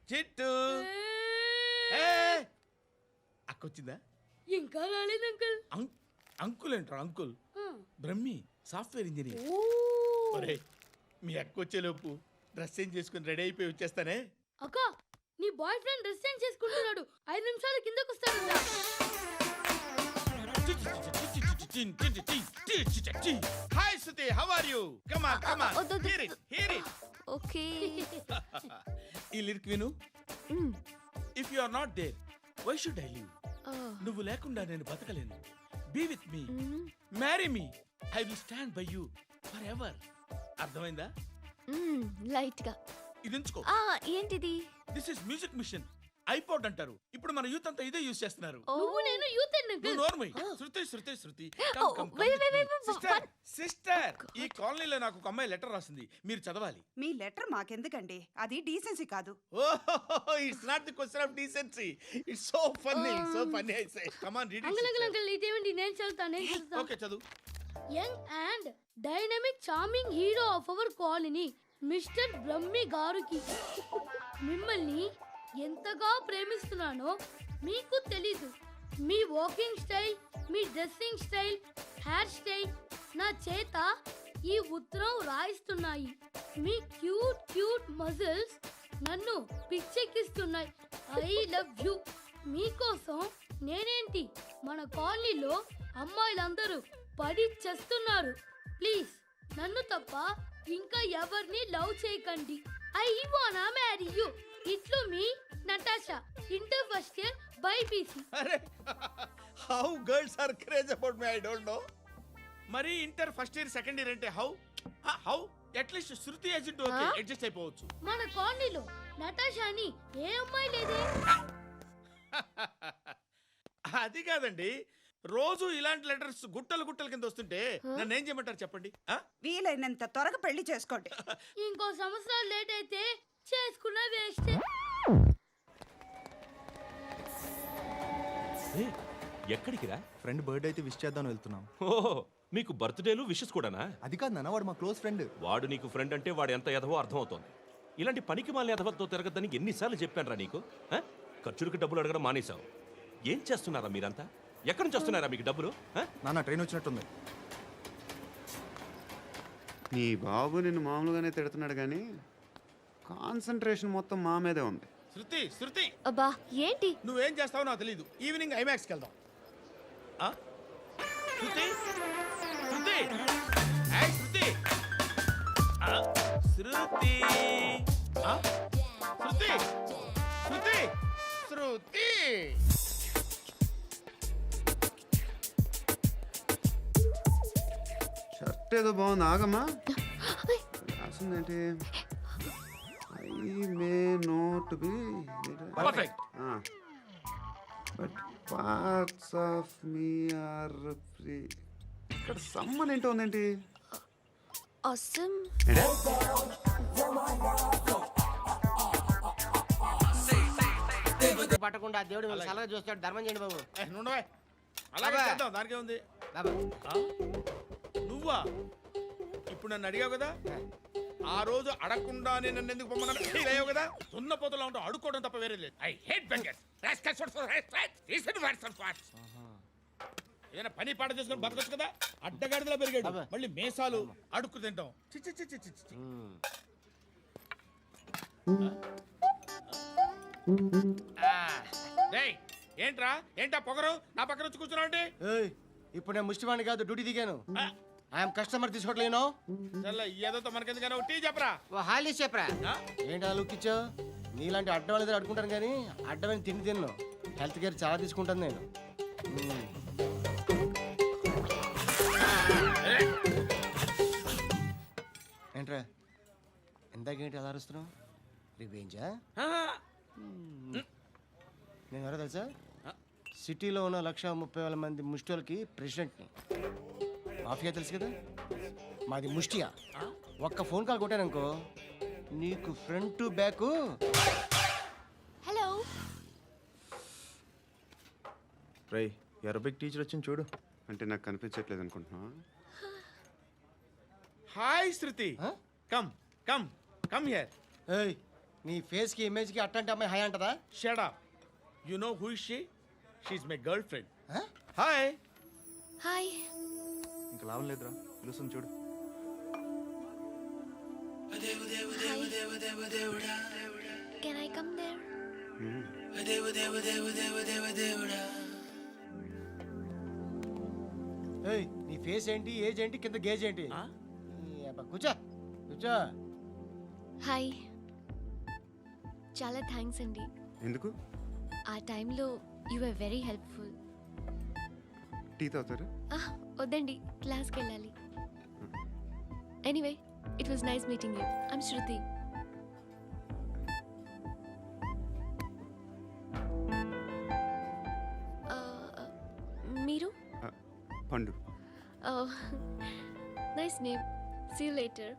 చిట్టు అక్కొచ్చిందా? ఇంకా రాలేదు అంకుల్. అంకుల్ ఏంట్రా అంకుల్? Brahmi software engineer. ఒరే మీ అక్కొచ్చేలోపు డ్రెస్ చేంజ్ చేసుకుని రెడీ అయిపోయి వచ్చేస్తానే. అక్క నీ బాయ్ ఫ్రెండ్ డ్రెస్ చేంజ్ చేసుకుంటున్నాడు, 5 నిమిషాలు కిందకు వస్తాడంట. Hi Suti, how are you? Come on come on, hear it. Okay. ఈ లిరిక్ విను. If you are not there why should I live? నువ్వు లేకుండా నేను బతకలేను. Be with me, marry me, I will stand by you forever ఎవర్. అర్థమైందా? Light గా. ఇది ఉంచుకో. ఏంటిది? This is music machine. IPod అంటారు. ఇప్పుడు మన యూత్ అంతా ఇదే యూస్ చేస్తున్నారు. నువ్వు నేను యూత్ అంకుల్. నోర్మై. శృతి శృతి శృతి. సిస్టర్, ఈ కాలనీలో నాకు ఒక అమ్మాయి లెటర్ రాసింది, మీరు చదవాలి. మీ లెటర్ మాకెందుకండి, అది డీసెన్సీ కాదు. It's not the question of decency, it's so funny, so funny. I say come on read it. Uncle ఇదేంటి? నేను చదువుతాను. ఓకే చదువు. Young and dynamic charming hero of our colony mister Brahmi గారికి మిమ్మల్ని ఎంతగా ప్రేమిస్తున్నానో మీకు తెలీదు. మీ వాకింగ్ స్టైల్, మీ డ్రెస్సింగ్ స్టైల్, హెయిర్ స్టైల్ నా చేత ఈ ఉత్తరం రాయిస్తున్నాయి. మీ క్యూట్ క్యూట్ మజిల్స్ నన్ను పిచ్చెక్కిస్తున్నాయి. I love you. మీకోసం నేనేంటి, మన కాలనీలో అమ్మాయిలందరూ పడి చేస్తున్నారు. ప్లీజ్ నన్ను తప్ప ఇంకా ఎవరిని లవ్ చేయకండి. ఐ వానా మ్యారీ యూ. ఇట్లు మీ Natasha, inter first year BiPC. అరే how girls are craze about me, I don't know. మరి inter first year second year అంటే how how at least Shruti agent okay adjust అయిపోవచ్చు. మన కాలనీలో నటాషా అని ఏ అమ్మాయి లేదే. అది కాదండి, రోజు ఇలాంటి లెటర్స్ గుట్టలు గుట్టల కింద వస్తుంటే నన్ను ఏం చేయమంటారు చెప్పండి? వీలైనంత త్వరగా పెళ్లి చేసుకోండి. ఇంకో సంవత్సరాలు లేట్ అయితే చేసుకున్న వేస్ట్. ఎక్కడికి రా? ఫ్రెండ్ బర్త్డే అయితే విష్ చేద్దాం వెళ్తున్నాం. ఓహో, మీకు బర్త్డేలు విషెస్ కూడానా? అది కాదు నాన్న, వాడు మా క్లోజ్ ఫ్రెండ్. వాడు నీకు ఫ్రెండ్ అంటే వాడు ఎంత ఎదవో అర్థమవుతోంది. ఇలాంటి పనికి మాలిన ఎదవతో తిరగద్దని ఎన్నిసార్లు చెప్పాను రా నీకు? ఖర్చులకు డబ్బులు అడగడం మానేశావు. ఏం చేస్తున్నారా మీరంతా? ఎక్కడి నుంచి వస్తున్నారా మీకు డబ్బులు? నాన్న ట్రైన్ వచ్చినట్టుంది. నీ బాబు నిన్ను మామూలుగానే తిడుతున్నాడు కానీ కాన్సన్ట్రేషన్ మొత్తం మా మీదే ఉంది. శృతి శృతి, అబ్బా ఏంటి? నువ్వేం చేస్తావో నాకు తెలీదు. ఈవినింగ్ ఐమాక్స్కి వెళ్దాం. శృతి శృతి, ఏయ్ శృతి, శృతి శృతి శృతి శృతి. షర్ట్ ఏదో బాగుంది, ఆగమ్మా. రాసిందేంటి? I may not be perfect. But parts of me are free. ఇక్కడ సమ్మన్ ఏంటో ఉందేంటి? అసమ్. పట్టకుండా దేవుడు సలహా చూస్తాడు. ధర్మం చేయండి బాబు. నుండవే, అలాగే చేద్దాం, దానికే ఉంది. నువ్వా ఇప్పుడు నన్ను అడిగావు కదా, ఆ రోజు అడగకుండా నేను నన్ను ఎందుకు పొమ్మన్నాను ఫీల్ అయ్యావు కదా. సున్న పోతలో ఉంటావు, అడుక్కోవడం తప్ప వేరే లేదు. I hate bangers. ఏదైనా పని పాట చేసుకుని బతకొచ్చు కదా. అడ్డగాడిదలా పెరిగాడు, మళ్ళీ మేసాలు అడుక్కు తింటాం. చిచ్చి చిచ్చి చిచ్చి. ఏంట్రా ఏంటా పొగరు నా పక్కన వచ్చి కూర్చున్నావు అంటే? ఇప్పుడు నేను ముష్టివాణి కాదు, డ్యూటీ దిగాను. ఐఎమ్ కస్టమర్ తీసుకోవట్లేను. ఏదో మనకెందుకైనా టీ చెప్పరా. హాలీ చెప్పరా. ఏంటి ఆ లుక్ ఇచ్చావు? నీలాంటి అడ్డం వాళ్ళ దగ్గర అడుకుంటాను కానీ అడ్డమైన తిండి తిన్ను. హెల్త్ కేర్ చాలా తీసుకుంటాను నేను. ఏంట్రా ఇందాకేంటి అలా అరుస్తున్నావు? రివేంజా? నేను ఎవరో తెలుసా? సిటీలో ఉన్న 130,000 మంది ముష్టిలకి ప్రెసిడెంట్ని. మాఫియా తెలుసు కదా, మాది ముష్టియా. ఒక్క ఫోన్ కాల్ కొట్టాననుకో నీకు ఫ్రంట్ టు బ్యాక్. హలో రేయ్, అరబిక్ టీచర్ వచ్చింది చూడు. అంటే నాకు కనిపించట్లేదు అనుకుంటున్నా. Hi Shruti, come come come here. ఏయ్ నీ ఫేస్ కి ఇమేజ్ కి అట్టంటే అమ్మాయి high అంటదా? Shut up. You know who is she? She's my girlfriend. Huh? Hi. Hi. ఇంకా లాభం లేదురా, పిలుస్తుంది చూడు. Can I come there? ఏయ్, నీ ఫేస్ ఏంటి, ఏజ్ ఏంటి, కింద గేజ్ ఏంటి? ఈ అబ్బా, కూర్చో కూర్చో. హాయ్. చాలా థ్యాంక్స్ అండి. ఎందుకు? ఆ టైంలో you are very helpful. Tea తాగుతారా? వద్దండి, క్లాస్కి వెళ్ళాలి. Anyway, it was nice meeting you. I'm Shruti. మీరు? Pandu. Nice name. See you later.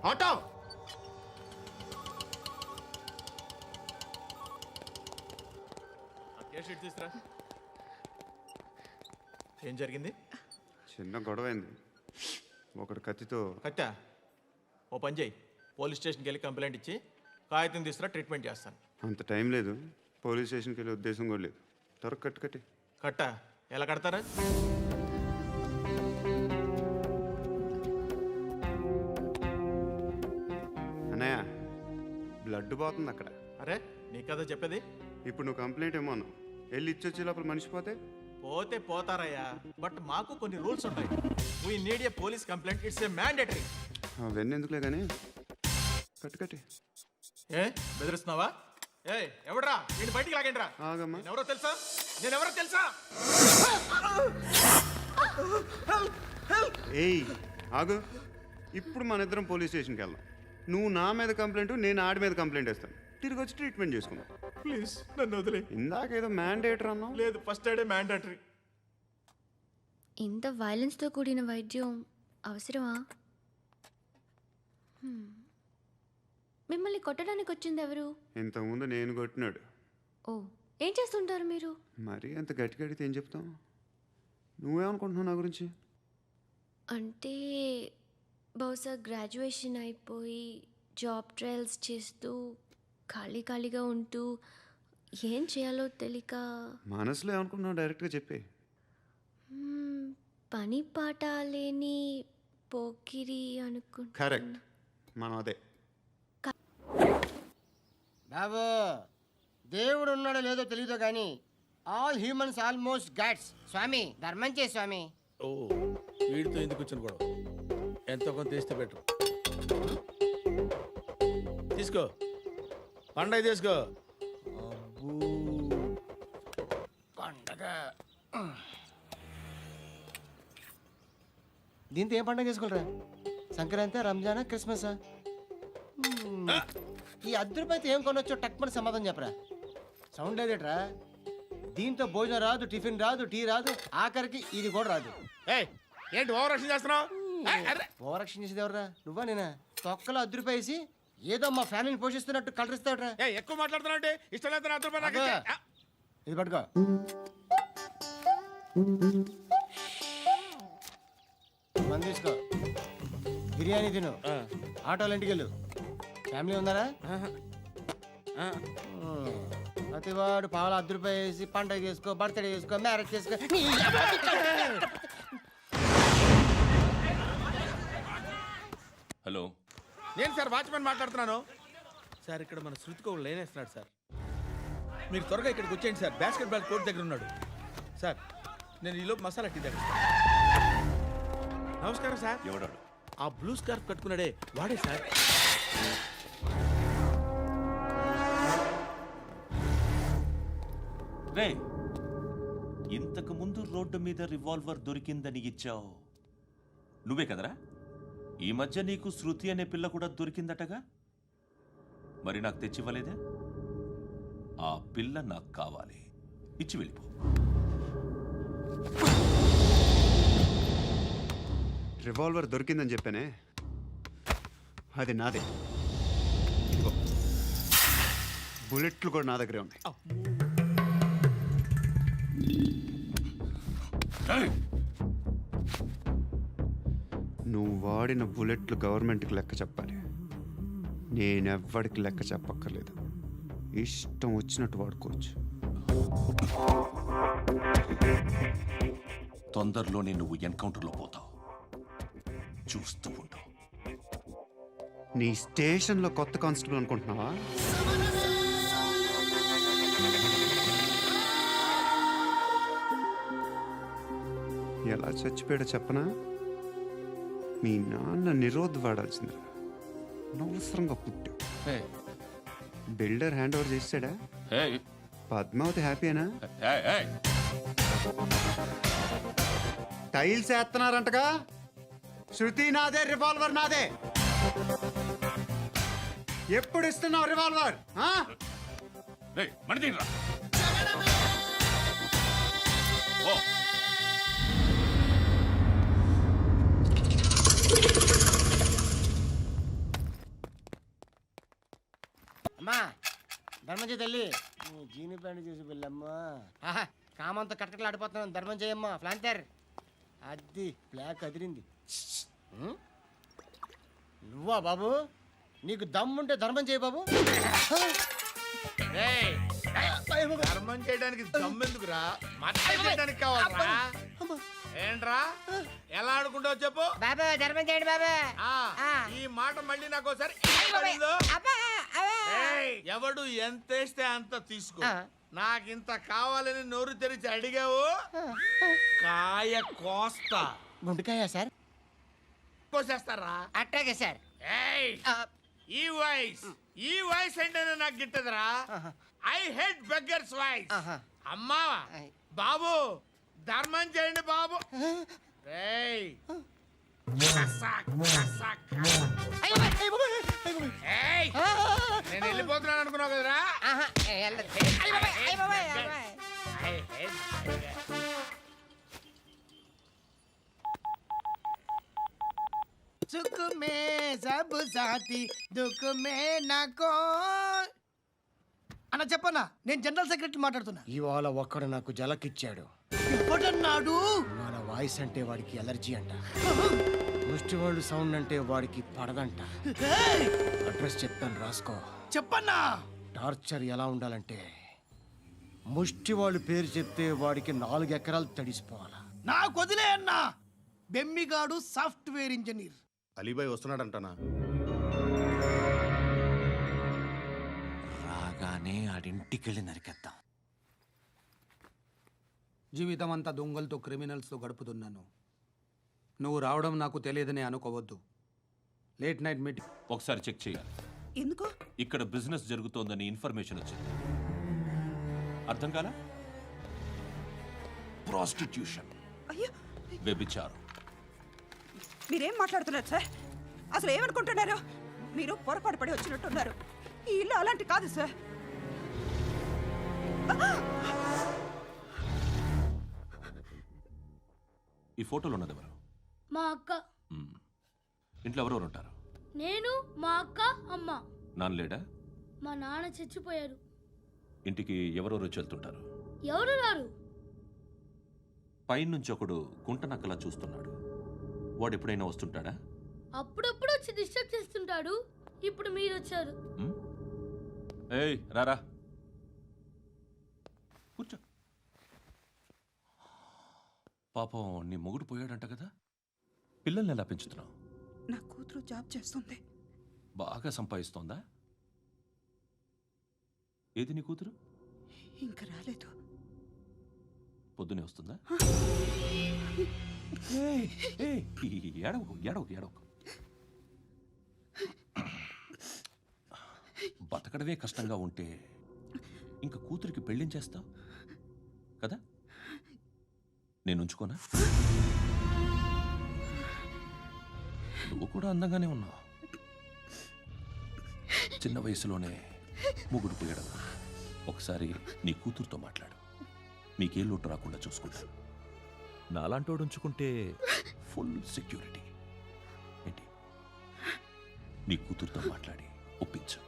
Auto. తీసురా. ఏం జరిగింది? చిన్న గొడవ అయింది. ఒకడు కత్తితో. కట్టా, ఓ పని చేయి, పోలీస్ స్టేషన్కి వెళ్ళి కంప్లైంట్ ఇచ్చి కాగితం తీసుకురా, ట్రీట్మెంట్ చేస్తాను. అంత టైం లేదు, పోలీస్ స్టేషన్కి వెళ్ళే ఉద్దేశం కూడా లేదు. త్వరగా కట్టి. కట్టా, ఎలా కడతారా? అన్నయ్య, బ్లడ్ పోతుంది అక్కడ. అరే, నీ కదా చెప్పేది. ఇప్పుడు నువ్వు కంప్లైంట్ ఏమో అన్నావు. వెళ్ళి ఇచ్చొచ్చే లోపల మనిషి పోతే పోతే పోతారయ్యా, బట్ మాకు కొన్ని రూల్స్ ఉంటాయి. We need a police complaint, it's a mandatory. అవన్నీ ఎందుకులే కానీ కట్టి. ఏ బెదిరిస్తున్నావా? ఏ ఎవడ్రా, నేను బయటికి లాగండి రా. ఆగమ్మా. ఎవరో తెలుసా? నేనెవరో తెలుసా? ఏయ్ ఆగు. ఇప్పుడు మన ఇద్దరం పోలీస్ స్టేషన్కి వెళ్దాం. నువ్వు నా మీద కంప్లైంట్, నేను ఆడి మీద కంప్లైంట్ వేస్తాను. తిరిగి వచ్చి ట్రీట్మెంట్ చేసుకుందాం. ప్లీజ్ నన్ను వదిలే. ఇందాక ఏదో మ్యాండేటర్ అన్నావు. లేదు, ఫస్ట్ ఎయిడే మ్యాండేటరీ. ఇంత వైలెన్స్తో కూడిన వైద్యం అవసరమా? మిమ్మల్ని కొట్టడానికి వచ్చింది ఎవరు? ఇంతకుముందు నేను కొట్టినాడు. ఓ, ఏం చేస్తుంటారు మీరు? మరీ అంత గట్టి గడితే ఏం చెప్తావు? నువ్వేమనుకుంటున్నావు నా గురించి? అంటే బహుశా గ్రాడ్యుయేషన్ అయిపోయి జాబ్ ట్రయల్స్ చేస్తూ ఖాళీగా ఉంటూ ఏం చేయాలో తెలియక. మనసులో ఏమనుకుంటున్నావు డైరెక్ట్గా చెప్పే. పని పాట లేని పోకిరి అనుకుంటా. కరెక్ట్, మనం అదే. బాబు, దేవుడు ఉన్నాడో లేదో తెలియదు కానీ ఆల్ హ్యూమన్స్ ఆల్మోస్ట్ గాడ్స్. స్వామి, ధర్మం చే స్వామి. ఓ, వీడితో ఎందుకు వచ్చిన గొడవ? ఎంతో కొంత తీస్తే బెటర్. తీసుకో, పండగ తీసుకో. పండగ. దీంతో ఏం పండగ చేసుకుంటారా? సంక్రాంతి, రంజానా, క్రిస్మసా? ఈ అద్దరిపైతే ఏం కొనొచ్చో టక్మని సమాధానం చెప్పరా. సౌండ్ లేదేట్రా? దీంతో భోజనం రాదు, టిఫిన్ రాదు, టీ రాదు, ఆఖరికి ఇది కూడా రాదు. ఏయ్, ఏంటి ఓవర్ రక్షణ చేస్తున్నావు? ఓవరాక్షన్ చేసేది ఎవరా? నువ్వా నేనా? తొక్కలో అద్దరిపై వేసి ఏదో మా ఫ్యామిలీని పోషిస్తున్నట్టు కలరిస్తాడ్రా. ఎక్కువ మాట్లాడుతున్నావు అంటే ఇష్టం లేదు. నా రూపాయలు నాకు ఇచ్చే. ఇది పట్టుకో. మంది తీసుకో, బిర్యానీ తిను, ఆటోలు ఇంటికి వెళ్ళు. ఫ్యామిలీ ఉన్నారా? ప్రతివాడు పావులు ₹10 వేసి పండగ చేసుకో, బర్త్డే చేసుకో, మ్యారేజ్ చేసుకో. హలో, నేను సార్ వాచ్మెన్ మాట్లాడుతున్నాను. సార్, ఇక్కడ మన శృతికి ఒక లైన్ వేస్తున్నాడు సార్. మీరు త్వరగా ఇక్కడికి వచ్చేయండి సార్. బాస్కెట్ బాల్ కోర్ట్ దగ్గర ఉన్నాడు సార్. నేను ఈలోపు మసాలా టీ దగ్గర. నమస్కారం సార్. ఎవడాడు? ఆ బ్లూ స్కార్ఫ్ కట్టుకున్నాడే వాడే సార్. రే, ఇంతకు ముందు రోడ్డు మీద రివాల్వర్ దొరికిందని ఇచ్చావు నువ్వే కదరా? ఈ మధ్య నీకు శృతి అనే పిల్ల కూడా దొరికిందటగా, మరి నాకు తెచ్చివ్వలేదే? ఆ పిల్ల నాకు కావాలి, ఇచ్చి వెళ్ళిపో. రివాల్వర్ దొరికిందని చెప్పానే, అది నాదే. ఇదిగో. బుల్లెట్లు కూడా నా దగ్గరే ఉన్నాయి. నువ్వు వాడిన బుల్లెట్లు గవర్నమెంట్కి లెక్క చెప్పాలి. నేనెవ్వడికి లెక్క చెప్పక్కర్లేదు. ఇష్టం వచ్చినట్టు వాడుకోవచ్చు. తొందరలోనే నువ్వు ఎన్కౌంటర్లో పోతావు, చూస్తూ ఉండు. నీ స్టేషన్లో కొత్త కానిస్టేబుల్ అనుకుంటున్నావా? ఎలా చచ్చిపోయాడో చెప్పనా? మీ నాన్న నిరోధ్ వాడాల్సిందిరా. అనవసరంగా పుట్టావు. బిల్డర్ హ్యాండ్ ఓవర్ చేసాడా? పద్మావతి హ్యాపీనా? టైల్స్ వేస్తున్నారంటగా. శృతి నాదే, రివాల్వర్ నాదే. ఎప్పుడు ఇస్తున్నావు రివాల్వర్? అమ్మా ధర్మం చేయి తల్లి. జీని ప్యాంట్ చూసి వెళ్ళమ్మా. కామంతో కట్టకట్లు ఆడిపోతున్నాను. ధర్మం చేయమ్మా. ఫ్లాంతర్ అది బ్లాక్ అదిరింది. నువ్వా బాబు? నీకు దమ్ముంటే ధర్మం చేయి బాబు. ధర్మం చేయడానికి దమ్మెందుకురా? మర్డర్ చేయడానికి కావాలరా? ఏంట్రా ఎలా ఆడుకుంటావు చెప్పు. బాబా ధర్మం చేయండి బాబా. ఈ మాట మళ్ళీ నాకు ఒకసారి ఎవడు ఎంత వేస్తే అంత తీసుకో. నాకింత కావాలని నోరు తెరిచి అడిగావు, కాయ కోస్తా. గుండెకాయ సార్? కోసేస్తారా? అట్టాగే సార్. ఈ వాయిస్ అంటేనే నాకు గిట్టదురా. I hate beggars voice. అమ్మా బాబు ధర్మం చేయండి బాబు. ఏయ్ నేను వెళ్ళిపోతున్నాను అనుకున్నావు కదరా. సుఖ మే సబ్ సాథీ దుఃఖ మే నాకో. అన్న చెప్పన్నా, నేను జనరల్ సెక్రటరీ మాట్లాడుతున్నా. ఇవాళ ఒక్కడు నాకు జలకిచ్చాడు. ఎవడన్నాడు? మన వాయిస్ అంటే వాడికి ఎలర్జీ అంట. ముష్టి వాళ్ళు సౌండ్ అంటే వాడికి పడదంట. అడ్రస్ చెప్తాను రాసుకో. చెప్పన్నా. టార్చర్ ఎలా ఉండాలంటే ముష్టి వాళ్ళు పేరు చెప్తే వాడికి 4 ఎకరాలు తడిసిపోవాలా. నాకు వదిలే అన్నా. బెమ్మిగాడు సాఫ్ట్వేర్ ఇంజనీర్. అలీబాయ్ వస్తున్నాడంటనా? రాగానే ఆడింటికెళ్ళి నరికేద్దాం. జీవితం అంతా దొంగలతో క్రిమినల్స్తో గడుపుతున్నాను. నువ్వు రావడం నాకు తెలియదని అనుకోవద్దు. లేట్ నైట్ మీటింగ్ ఒకసారి చెక్ చేయాలి. ఎందుకు? ఇక్కడ బిజినెస్ జరుగుతోందని ఇన్ఫర్మేషన్ వచ్చింది. అర్థం కాలా? ప్రాస్టిట్యూషన్, అయ్యో, వ్యభిచారం. మీరేం మాట్లాడుతున్నారు సార్? అసలు ఏమనుకుంటున్నారు? మీరు పొరపాటు పడి వచ్చినట్టున్నారు. ఈ ఇల్లు అలాంటి కాదు సార్. ఈ ఫోటోలో ఉన్నది ఎవరు? మా అక్క. ఇంట్లో ఎవరెవరు ఉంటారు? నేను, మా అక్క, అమ్మ. నాన్న లేడా? మా నాన్న చచ్చిపోయారు. ఇంటికి ఎవరెవరు వచ్చి వెళ్తుంటారు? ఎవరు రారు. పైనుంచి ఒకడు గుంటనక్కలా చూస్తున్నాడు. వాడు ఎప్పుడైనా వస్తుంటాడా? అప్పుడప్పుడు వచ్చి డిస్టర్బ్ చేస్తుంటాడు. ఇప్పుడు మీరు వచ్చారు. ఏయ్ రారా, కూర్చో. పాపం నీ మొగుడు పోయాడంట కదా, పిల్లల్ని ఎలా పెంచుతున్నావు? నా కూతురు జాబ్ చేస్తుంది. బాగా సంపాదిస్తోందా? ఏది నీ కూతురు? ఇంకా రాలేదు. పొద్దునే వస్తుందా? ఏడవకు ఏడవకు ఏడవకు. బతకడమే కష్టంగా ఉంటే ఇంకా కూతురికి పెళ్ళించేస్తావు కదా? నేను ఉంచుకోనా? నువ్వు కూడా అందంగానే ఉన్నావు. చిన్న వయసులోనే ముగ్గుడు పోయడం. ఒకసారి నీ కూతురుతో మాట్లాడు. మీకే లోటు రాకుండా చూసుకుంటాను. నాలాంటోడు ఉంచుకుంటే ఫుల్ సెక్యూరిటీ. ఏంటి? నీ కూతురుతో మాట్లాడి ఒప్పించు.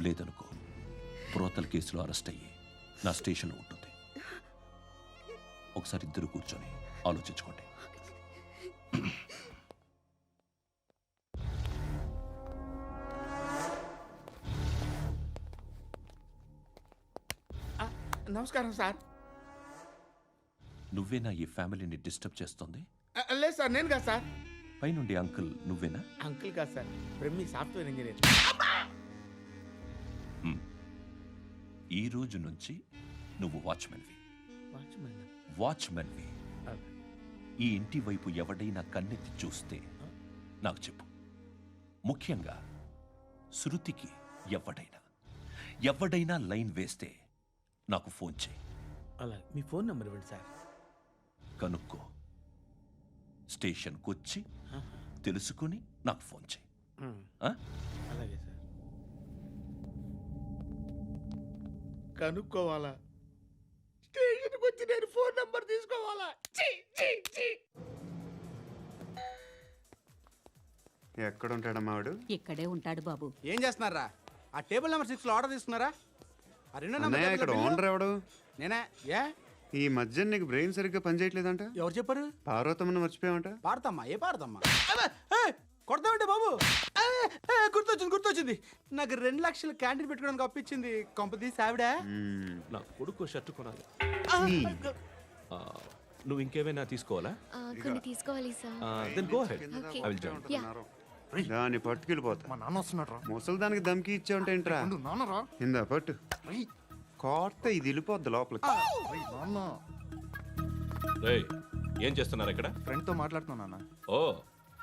లేదనుకో బ్రోతల్ కేసులో అరెస్ట్ అయ్యి నా స్టేషన్లో ఉంటుంది. ఒకసారి ఇద్దరు కూర్చొని ఆలోచించుకోండి. నమస్కారం సార్. నువ్వేనా ఈ ఫ్యామిలీని డిస్టర్బ్ చేస్తుంది? లేదు సార్, నేను కాదు సార్. పైనుండి అంకుల్ నువ్వేనా? అంకుల్ కాదు సార్, బ్రహ్మి సాఫ్ట్వేర్ ఇంజనీర్. ఈ రోజు నుంచి నువ్వు వాచ్మెన్వి. వాచ్మెన్వి. ఈ ఇంటి వైపు ఎవడైనా కన్నెత్తి చూస్తే నాకు చెప్పు. ముఖ్యంగా శృతికి ఎవడైనా లైన్ వేస్తే నాకు ఫోన్ చేయి. అలా మీ ఫోన్ నెంబర్ ఇవ్వండి సార్. కనుక్కో, స్టేషన్కి వచ్చి తెలుసుకుని నాకు ఫోన్ చేయి. ఆ? అలాగే సార్. కనుక్కోవాలా? స్టేషన్కి వచ్చి నేను ఫోన్ నెంబర్ తీసుకోవాలా? ఎక్కడ ఉంటాడమ్మా వాడు? ఇక్కడే ఉంటాడు బాబు. ఏం చేస్తున్నారా? ఆ టేబుల్ నెంబర్ 6 లో ఆర్డర్ తీసుకున్నారా? ఆ రెండో నెంబర్ అన్నయ్య, ఇక్కడ ఓనర్ ఎవడు? నేనే. ఏ ఈ మధ్య నీకు బ్రెయిన్ సరిగ్గా పనిచేయట్లేదంట. ఎవరు చెప్పారు? పార్వతమ్మను మర్చిపోయావంట. పాడతామ్మా? ఏ పాడతామ్మా? కొడతామంటే బాబు. గుర్తొచ్చింది. నాకు 2 లక్షలు క్యాంటీన్ పెట్టుకోవడానికి అప్పించింది కొంపదీసి ఆవిడ. నా కొడుకు షర్టు కొనాలి. నువ్వు ఇంకేమైనా తీసుకోవాలా? కొన్ని తీసుకోవాలి sir. Then go ahead. Okay. I will join. దాన్ని పట్టుకెళ్ళిపోతా. మా నాన్న వస్తున్నాడు రా. ముసలి దానికి దమ్కి ఇచ్చావంటే ఏంట్రా? నాన్నరా ఇందా పట్టు. కోర్త ఇది వెళ్ళిపోద్ది లోపలికి. నాన్న రేయ్, ఏం చేస్తున్నారు ఇక్కడ? ఫ్రెండ్ తో మాట్లాడుతున్నా నాన్న. ఓ,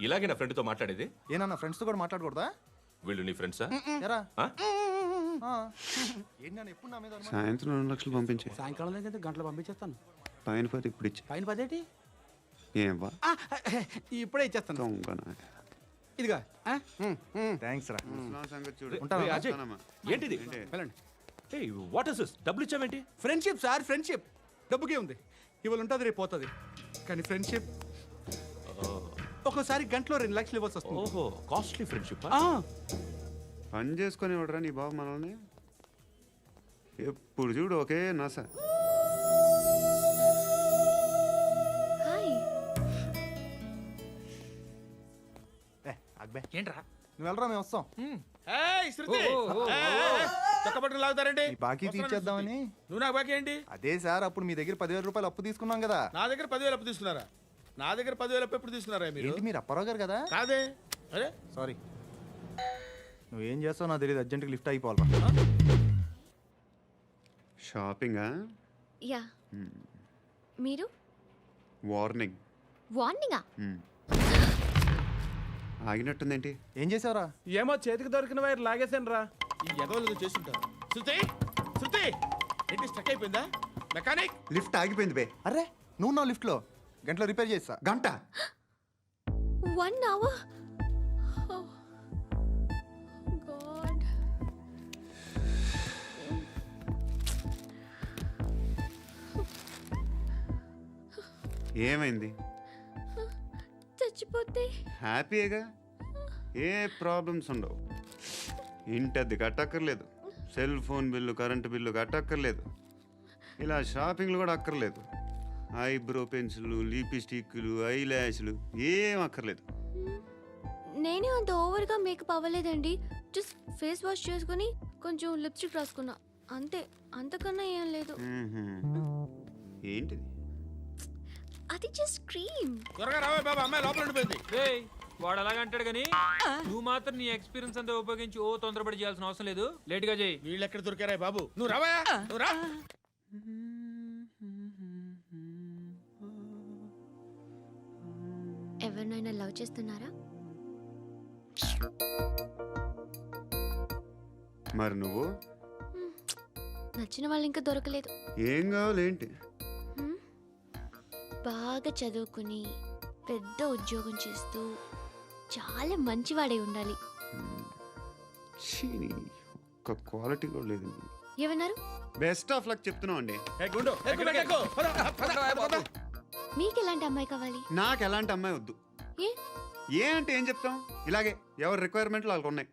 ఇలాగే నా ఫ్రెండ్తో మాట్లాడేది? ఏనన్నా ఫ్రెండ్స్ తో కూడా మాట్లాడకూడదా? వీళ్ళు నీ ఫ్రెండ్సా? ఎరా ఆ? ఏంటి నాన్న ఎప్పుడు నా మీద అనుమానం? సాయంత్రం 2 లక్షలు పంపించే. సాయంకాలం దగ్గర గంటలు పంపించేస్తాను. పైన పోతే ఇప్పుడు ఇచ్చే. పైన 10 ఏంటి? ఏం వా ఇప్పుడే ఇచ్చేస్తాను. దొంగనా. ఇదిగా థ్యాంక్స్ రా. ముసలాం సంగతి చూడు. ఉంటాను. రేయ్, అజయ్, వస్తానమ్మా. ఏంటిది? ఏంటి? వెళ్ళండి. ఏయ్, వాట్ ఇస్ దిస్? డబ్బులు ఇచ్చావేంటి? Friendship sir, friendship. డబ్బుకే ఉంది. ఇవాళ ఉంటుంది, రేపు పోతుంది. కానీ ఫ్రెండ్షిప్ ఒక్కోసారి గంటలో 2 లక్షలు ఇవ్వాల్సి వస్తుంది. ఓహో, కాస్ట్లీ ఫ్రెండ్షిప్. పని చేసుకొని ఇవ్వడరా నీ బాబు మనల్ని? ఎప్పుడు చూడు ఒకే నస. హాయ్. అక్బే ఏంట్రా? నువ్వు వెళ్ళరా, మేము వస్తాం. ఏయ్, శృతి! ఏయ్, చొక్కా పట్టుకుని లాగుతారండి? ఈ బాకీ తీర్చేద్దామని. నువ్వు నాకు బాకీ ఏంటి? అదే సార్, అప్పుడు మీ దగ్గర 10,000 రూపాయలు అప్పు తీసుకున్నాం కదా. నా దగ్గర 10,000 అప్పు తీసుకున్నారా? నా దగ్గర 10,000 అప్పు ఎప్పుడు తీసుకున్నారా మీరు? ఏంటి మీరు అప్పారావు గారు కదా? కాదే. అరే, సారీ. నువ్వేం చేస్తావు నాకు తెలియదు, అర్జెంట్గా లిఫ్ట్ అయిపోవాలి. షాపింగా? యా. మీరు? వార్నింగ్. వార్నింగా? ఆగినట్టుందేంటి? ఏం చేసావురా? ఏమో చేతికి దొరికిన వైర్ లాగేసాను రా. ఈ ఎగవలు చేస్తుంటారు. శృతి ఏంటి స్టక్ అయిపోయిందా? మెకానిక్! లిఫ్ట్ ఆగిపోయింది బే. అరే నువ్వు నా లిఫ్ట్లో గంటలో రిపేర్ చేస్తా. గంట? 1 hour? Oh, God. ఏమైంది? చచ్చిపోతే? హ్యాపీగా, ఏ ప్రాబ్లమ్స్ ఉండవు. ఇంటి అద్దె కట్టక్కర్లేదు, cell phone bill, current bill కట్టక్కర్లేదు, ఇలా షాపింగ్లు కూడా అక్కర్లేదు. ఐబ్రో పెన్సిల్లు, లిప్స్టిక్లు, ఐ ల్యాష్లు ఏం అక్కర్లేదు. నేనే అంత ఓవర్గా మేకప్ అవ్వలేదండి. జస్ట్ ఫేస్ వాష్ చేసుకుని కొంచెం లిప్స్టిక్ రాసుకున్నా అంతే. అంతకన్నా ఏం లేదు. ఏంటిది? అది జస్ట్ క్రీమ్. త్వరగా రావే బాబా, అమ్మాయి లోపల ఉండిపోయింది. వాడు అలాగంటాడు కానీ నువ్వు మాత్రం నీ ఎక్స్పీరియన్స్ అంతా ఉపయోగించి ఓ తొందరపడి చేయాల్సిన అవసరం లేదు. లేట్ గా చేయి. వీళ్ళు ఎక్కడ దొరికారా బాబు? నువ్వు రావా, నువ్వు రా. ఎవరినైనా లవ్ చేస్తున్నారా? మరి నువ్వు? నచ్చిన వాళ్ళు ఇంకా దొరకలేదు. ఏం కావాలేంటి? బాగా చదువుకుని పెద్ద ఉద్యోగం చేస్తూ చాలా మంచివాడే ఉండాలి. ఒక్క క్వాలిటీ కూడా లేదు. ఏమన్నారు? బెస్ట్ ఆఫ్ లక్ చెప్తున్నావు అండి. మీకు ఎలాంటి అమ్మాయి కావాలి? నాకు ఎలాంటి అమ్మాయి వద్దు. ఏ అంటే ఏం చెప్తాం? ఇలాగే ఎవరి రిక్వైర్మెంట్లు వాళ్ళకు ఉన్నాయి.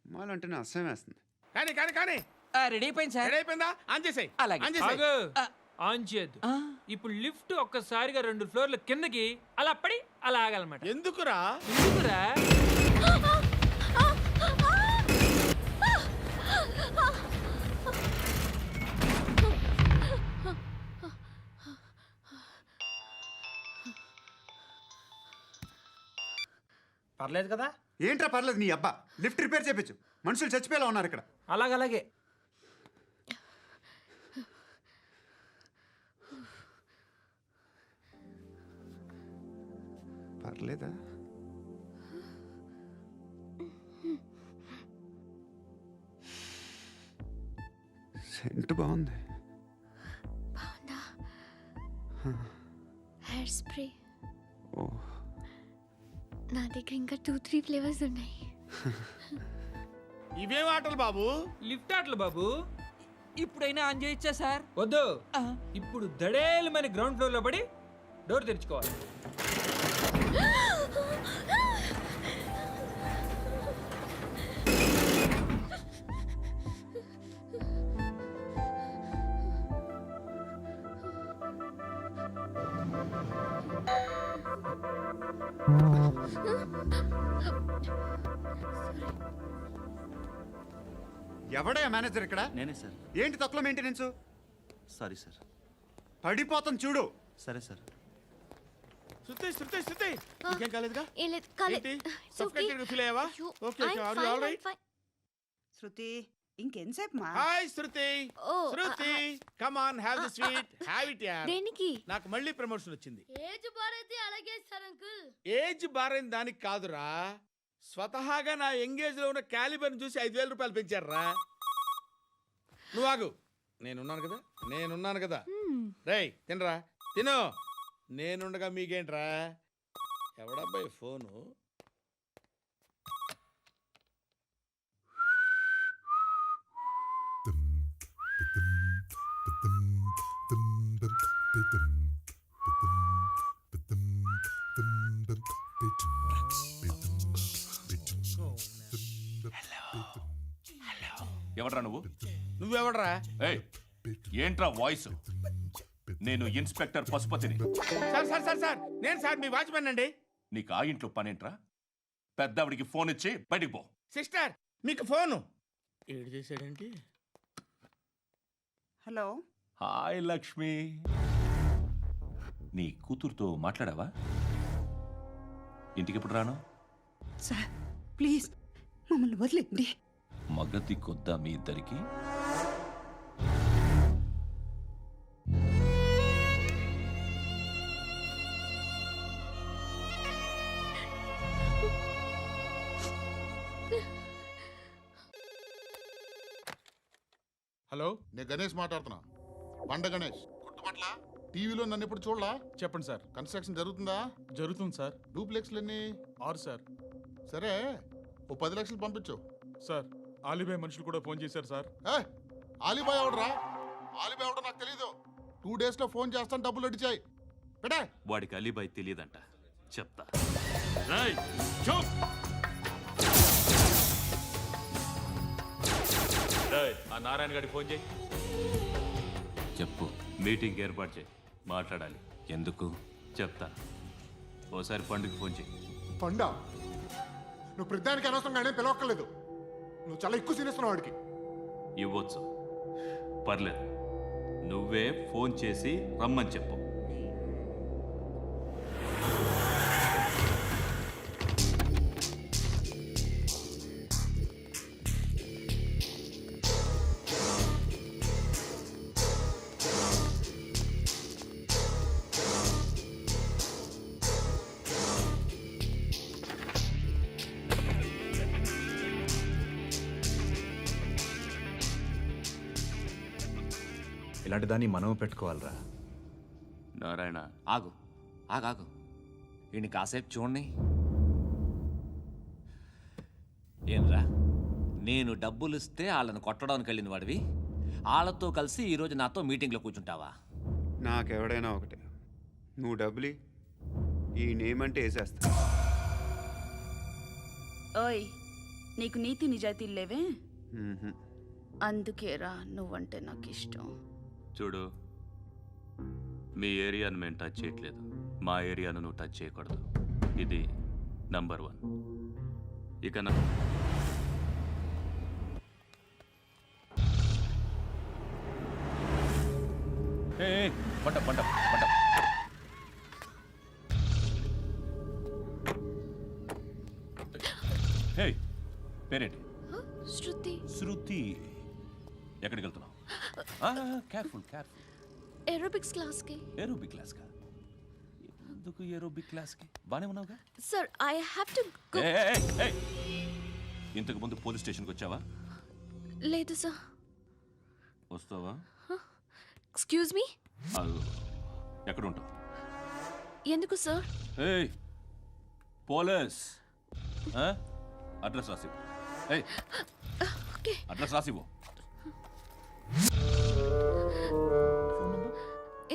అమ్మాయిలు అంటేనే అసహ్యం వేస్తుంది. కానీ రెడీ అయిపోయింది సార్. రెడీ అయిపోయిందా? ఆన్ చేసేయ్. అలాగే. ఆన్ చేసేయ్. ఆగు. ఆన్ చేయద్దు. ఇప్పుడు లిఫ్ట్ ఒక్కసారిగా 2 ఫ్లోర్ల కిందకి అలా పడి అలా ఆగాలన్నమాట. ఎందుకురా? ఎందుకురా? పర్లేదు కదా? ఏంట్రా పర్లేదు నీ అబ్బా. లిఫ్ట్ రిపేర్ చేయించు. మనుషులు చచ్చిపోయేలా ఉన్నారు ఇక్కడ. అలాగే. పర్లేదా? సెంట్ బాగుంది. బాగుందా? Hair spray. ఓ, నా దగ్గర ఇంకా 2-3 ఫ్లేవర్స్ ఉన్నాయి. ఇవేం ఆటలు బాబు? లిఫ్ట్ ఆటలు బాబు. ఇప్పుడైనా ఆన్ చేయొచ్చా సార్? వద్దు. ఇప్పుడు దడేలు మన గ్రౌండ్ ఫ్లోర్ లో పడి డోర్ తెరుచుకోవాలి. ఎవడయ్యా మేనేజర్ ఇక్కడ? నేనే సార్. ఏంటి తక్కువ మెయింటెనెన్స్? Sorry sir. పడిపోతాం చూడు. సరే సార్. శృతి ఇంకేం కాలేదుగా? ఏం లేదు, కాలేదు. ఏంటి? It's okay. Suffocated feel అయ్యావా? అయ్యో, okay I'm are you fine, all I'm right? fine. Shruti ఇంకెంతసేపు మా? Hi Shruti. Oh, Shruti come on have the sweet. Have it యార్. దేనికి? నాకు మళ్ళీ ప్రమోషన్ వచ్చింది. ఏజ్ బారైతే అలాగే సార్ అంకుల్. ఏజ్ బారైన దానికి కాదురా, స్వతహాగా నా ఎంగేజ్ లో ఉన్న క్యాలిబర్ చూసి 5,000 రూపాయలు పెంచారా. నువ్వు ఆగు, నేనున్నాను కదా. రేయ్ తినరా, తిను. నేనుండగా మీకేంట్రా? ఎవడబ్బాయి ఫోను? ఎవడ్రా నువ్వు? నువ్వెవడరా? ఏయ్, ఏంట్రా వాయిస్? నేను ఇన్స్పెక్టర్ పశుపతిని. సార్ నేను సార్ మీ వాచ్మెన్ అండి. నీకు ఆ ఇంట్లో పనేంట్రా? పెద్దవిడికి ఫోన్ ఇచ్చి బయటికి పో. సిస్టర్ మీకు ఫోను. ఏడు చేశాడేంటి? హలో. హాయ్ లక్ష్మి. నీ కూతురుతో మాట్లాడావా? ఇంటికి ఎప్పుడు రాను? సార్ ప్లీజ్ మమ్మల్ని వదిలేండి. మగతి కొద్దా మీ ఇద్దరికి? హలో, నేను గణేష్ మాట్లాడుతున్నా. బండ గణేష్ గుర్తుపట్ల? టీవీలో నన్ను ఎప్పుడు చూడలా? చెప్పండి సార్. కన్స్ట్రక్షన్ జరుగుతుందా? జరుగుతుంది సార్. డూప్లెక్స్లు ఎన్ని? 6 సార్. సరే, ఓ 10 లక్షలు పంపించు. సార్ ఆలిబాయ్ మనుషులు కూడా ఫోన్ చేశారు సార్. ఆలిబాయ్ ఎవడరా? ఆలిబాయ్ ఎవడో నాకు తెలీదు. 2 days లో ఫోన్ చేస్తాను, డబ్బులు అడిచాయి. పెడే. వాడికి అలీబాయ్ తెలియదంట, చెప్తా. ఆ నారాయణ గారికి ఫోన్ చేయి. చెప్పు. మీటింగ్ ఏర్పాటు చేయి, మాట్లాడాలి. ఎందుకు చెప్తా. ఓసారి పండుగ ఫోన్ చేయి. పండ నువ్వు ప్రతిదానికి అనవసరంగానే పిలవక్కర్లేదు. నువ్వు చాలా ఎక్కువ సీనిస్తున్నావు వాడికి. ఇవ్వచ్చు, పర్లేదు. నువ్వే ఫోన్ చేసి రమ్మని చెప్పు. ఇలాంటి దాన్ని మనం పెట్టుకోవాలరా. నారాయణ ఆగు ఆగాగు. ఈయన కాసేపు చూడండి. ఏంరా, నేను డబ్బులు ఇస్తే వాళ్ళని కొట్టడానికి వెళ్ళిన వాడివి, వాళ్ళతో కలిసి ఈరోజు నాతో మీటింగ్లో కూర్చుంటావా? నాకెవడైనా ఒకటే. నువ్వు డబ్బులి, ఈ నేమ్ అంటే వేసేస్తా. ఓయ్, నీకు నీతి నిజాయితీలు లేవే? అందుకేరా నువ్వంటే నాకు ఇష్టం. చూడు, మీ ఏరియాను మేము టచ్ చేయట్లేదు, మా ఏరియాను నువ్వు టచ్ చేయకూడదు. ఇది నంబర్ 1. ఇక పంట పంట పంట. హే, పేరేంటి? శృతి. శృతి. ఎక్కడికి వెళ్తున్నావు? Careful careful. ఏరోబిక్స్ క్లాస్కి. ఏరోబిక్ క్లాస్కా? ఎందుకు ఏరోబిక్ క్లాస్కి? బానే ఉన్నావుగా? Sir I have to go. ఇంతకు ముందు పోలీస్ స్టేషన్కి వచ్చావా? లేదు సార్. వస్తావా? Excuse me. ఎక్కడ ఉంటావు? ఎందుకు సార్? పోలీస్ అడ్రస్ రాసివ్వు. ఓకే. అడ్రస్ రాసివ్వు.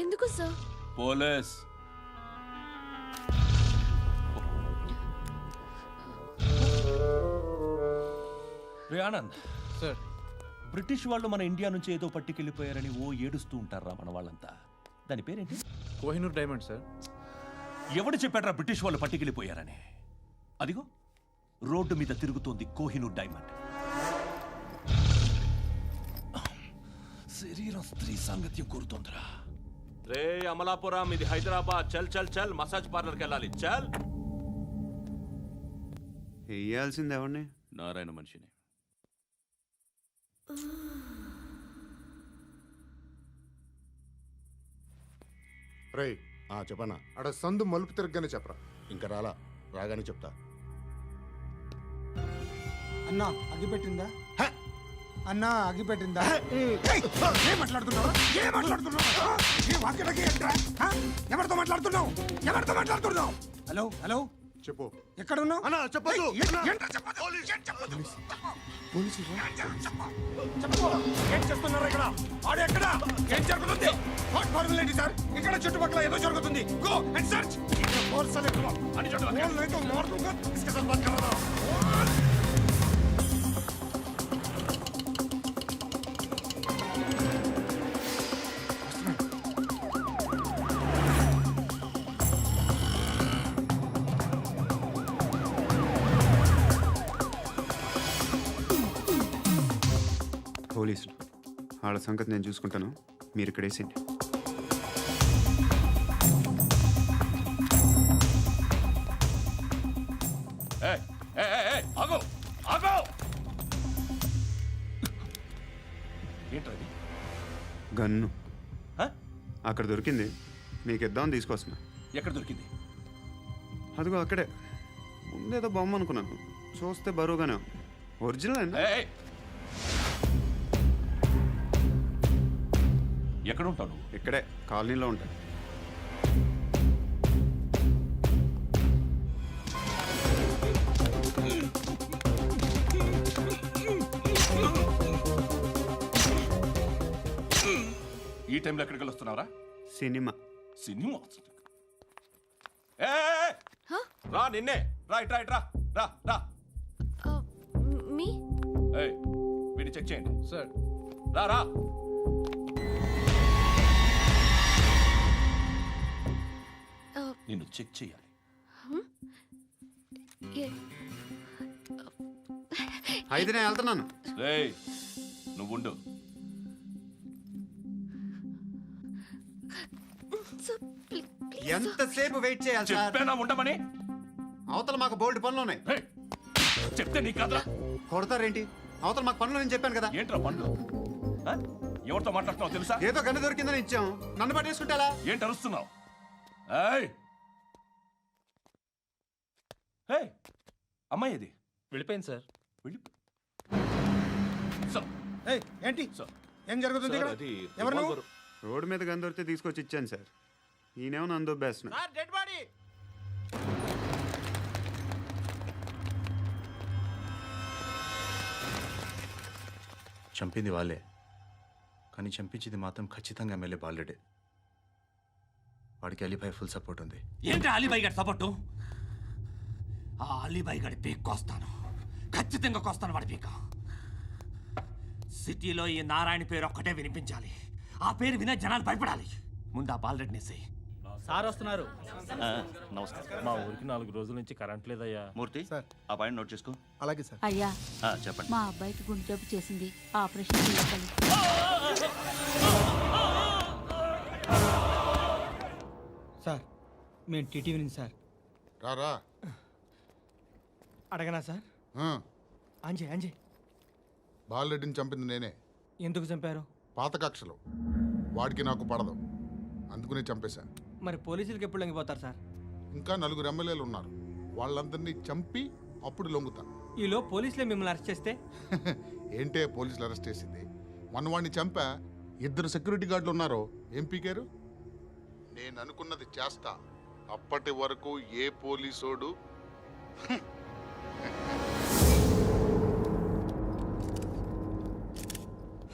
ఎందుకు సార్? పోలీస్. రే ఆనంద్ సార్, బ్రిటిష్ వాళ్ళు మన ఇండియా నుంచి ఏదో పట్టుకెళ్ళిపోయారని ఏడుస్తూ ఉంటారా మన వాళ్ళంతా? దాని పేరేంటి? Kohinoor diamond sir. ఎవడు చెప్పాడ్రా బ్రిటిష్ వాళ్ళు పట్టుకెళ్ళిపోయారని? అదిగో రోడ్డు మీద తిరుగుతోంది కోహినూర్ డైమండ్. శరీరం స్త్రీ సాంగత్యం కోరుతోందిరా. రే అమలాపురం, ఇది హైదరాబాద్. చల్ చల్ చల్, మసాజ్ పార్లర్కి వెళ్ళాలి. చల్. వేయాల్సింది ఎవరిని? నారాయణ మనిషిని. రై చెప్పనా? అడ సందు మలుపు తిరగగానే చెప్పరా. ఇంకా రాగానే చెప్తా. అన్నా అగ్గిపెట్టిందా? అన్నా అగ్గిపెట్టిందా? ఏం మాట్లాడుతున్నావు? ఎవరితో మాట్లాడుతున్నావు? ఎవరితో మాట్లాడుతున్నావు? హలో హలో, చెప్పు. ఎక్కడ ఉన్నావు? అన్నా చెప్పదు. ఏం చేస్తున్నారు ఇక్కడ? ఆడు ఎక్కడ? ఏం జరుగుతుంది? వాట్ ఫార్ములేంటి సార్? ఇక్కడ చుట్టుపక్కల ఏదో జరుగుతుంది. Go and search. పోలీసులు వాళ్ళ సంగతి నేను చూసుకుంటాను, మీరు ఇక్కడ వేసేయండి. ఏంటది? గన్ను అక్కడ దొరికింది, మీకు ఇద్దామని తీసుకొస్తున్నా. ఎక్కడ దొరికింది? అదిగో అక్కడే. ముందేదో బొమ్మ అనుకున్నాను, చూస్తే బరువుగానే ఉంది. ఒరిజినల్ అండి. ఎక్కడ ఉంటావు నువ్వు? ఇక్కడే కాలనీలో ఉంటాయి. ఈ టైంలో ఎక్కడికి వస్తున్నావురా? సినిమా. సినిమా? రా, నిన్నే. రైట్ రైట్ రా రా రా. మీ వీడిని చెక్ చేయండి సార్. రా రా. నిన్ను చెక్ చేయాలి. అయితే నేను వెళ్తున్నాను. నువ్వుండు. ఎంతసేపు వెయిట్ చేయాలి? చెప్పేనా ఉండమని? అవతల మాకు బోల్డ్ పనులు ఉన్నాయి. చెప్తే నీకు కదా కొడతారేంటి? అవతల మాకు పనులు నేను చెప్పాను కదా. ఏంట్రా పనులు? ఎవరితో మాట్లాడుతున్నావు తెలుసా? ఏదో గన్ను దొరికిందని ఇచ్చాం, నన్ను పట్టేసుకుంటా. ఏంటి అరుస్తున్నావు? అమ్మాయి ఇది వెళ్ళిపోయింది సార్. ఏంటి ఏం జరుగుతుంది ఇక్కడ? ఎవరు నువ్వు? రోడ్డు మీద గన్ను దొరికితే తీసుకొచ్చి ఇచ్చాను సార్. ఈయనేమో నన్ను దొబ్బేస్తున్నా. చంపింది వాళ్ళే, కానీ చంపించింది మాత్రం ఖచ్చితంగా ఎమ్మెల్యే బాలుడే. వాడికి అలీబాయ్ ఫుల్ సపోర్ట్ ఉంది. ఏంటి అలీబాయ్ గారి సపోర్టు? ఆ అలీబాయ్ గారి పీక్ కోస్తాను, ఖచ్చితంగా కోస్తాను వాడి పీక. సిటీలో ఈ నారాయణ పేరు ఒక్కటే వినిపించాలి. ఆ పేరు వినే జనాలు భయపడాలి. ముందు ఆ బాలరెడ్డి నేసే. సార్ వస్తున్నారు. నమస్కారం. మా ఊరికి 4 రోజుల నుంచి కరెంట్ లేదయ్యా. మూర్తి ఆ పాయింట్ నోట్ చేసుకో. అలాగే సార్. అయ్యా, చెప్పండి. మా అబ్బాయికి గుండె జబ్బు చేసింది, ఆపరేషన్ చేయాలి. సార్ మేము టీటీవీ నుంచి సార్. రారా. అడగనా సార్? అంజయ్ అంజయ్ బాలరెడ్డిని చంపింది నేనే. ఎందుకు చంపారు? పాత కక్షలు. వాడికి నాకు పడదు, అందుకునే చంపేశా. మరి పోలీసులకి ఎప్పుడు లొంగిపోతారు సార్? ఇంకా 4 ఎమ్మెల్యేలు ఉన్నారు, వాళ్ళందరినీ చంపి అప్పుడు లొంగుతా. ఈలో పోలీసులే మిమ్మల్ని అరెస్ట్ చేస్తే? ఏంటే పోలీసులు అరెస్ట్ చేసింది? మొన్న వాడిని చంపా. 2 సెక్యూరిటీ గార్డులు ఉన్నారు, ఏం పీకారు? నేను అనుకున్నది చేస్తా. అప్పటి వరకు ఏ పోలీసోడు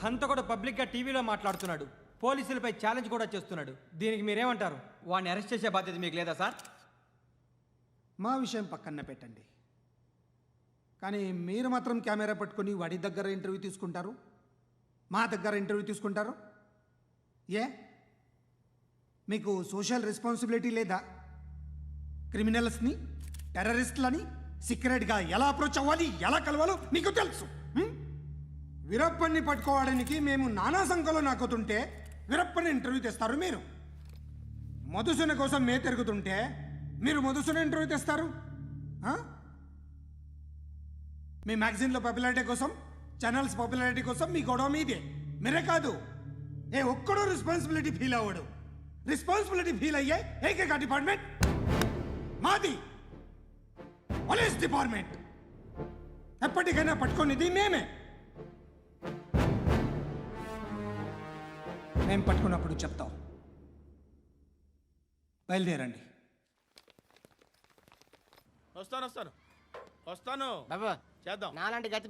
అంత కూడా పబ్లిక్గా టీవీలో మాట్లాడుతున్నాడు, పోలీసులపై ఛాలెంజ్ కూడా చేస్తున్నాడు. దీనికి మీరేమంటారు? వాడిని అరెస్ట్ చేసే బాధ్యత మీకు లేదా సార్? మా విషయం పక్కన పెట్టండి, కానీ మీరు మాత్రం కెమెరా పట్టుకొని వాడి దగ్గర ఇంటర్వ్యూ తీసుకుంటారు, మా దగ్గర ఇంటర్వ్యూ తీసుకుంటారు. ఏ మీకు సోషల్ రెస్పాన్సిబిలిటీ లేదా? క్రిమినల్స్ని, టెర్రరిస్టులని సీక్రెట్గా ఎలా అప్రోచ్ అవ్వాలి, ఎలా కలవాలో మీకు తెలుసు. వీరప్పన్ని పట్టుకోవడానికి మేము నానా సంఖ్యలో నాకుతుంటే వీరప్పని ఇంటర్వ్యూ తెస్తారు మీరు. మధుసూన కోసం మే తిరుగుతుంటే మీరు మధుసూన ఇంటర్వ్యూ తెస్తారు. మీ మ్యాగజైన్లో పాపులారిటీ కోసం, ఛానల్స్ పాపులారిటీ కోసం మీ గొడవ మీదే. మీరే కాదు, ఏ ఒక్కడో రెస్పాన్సిబిలిటీ ఫీల్ అవ్వడు. రెస్పాన్సిబిలిటీ ఫీల్ అయ్యే ఏకైక డిపార్ట్మెంట్ మాది, పోలీస్ డిపార్ట్మెంట్. ఎప్పటికైనా పట్టుకునేది మేమే. మేము పట్టుకున్నప్పుడు చెప్తాం. బయలుదేరండి. వస్తాను. బాబా చేద్దాం. నాలాంటి గతి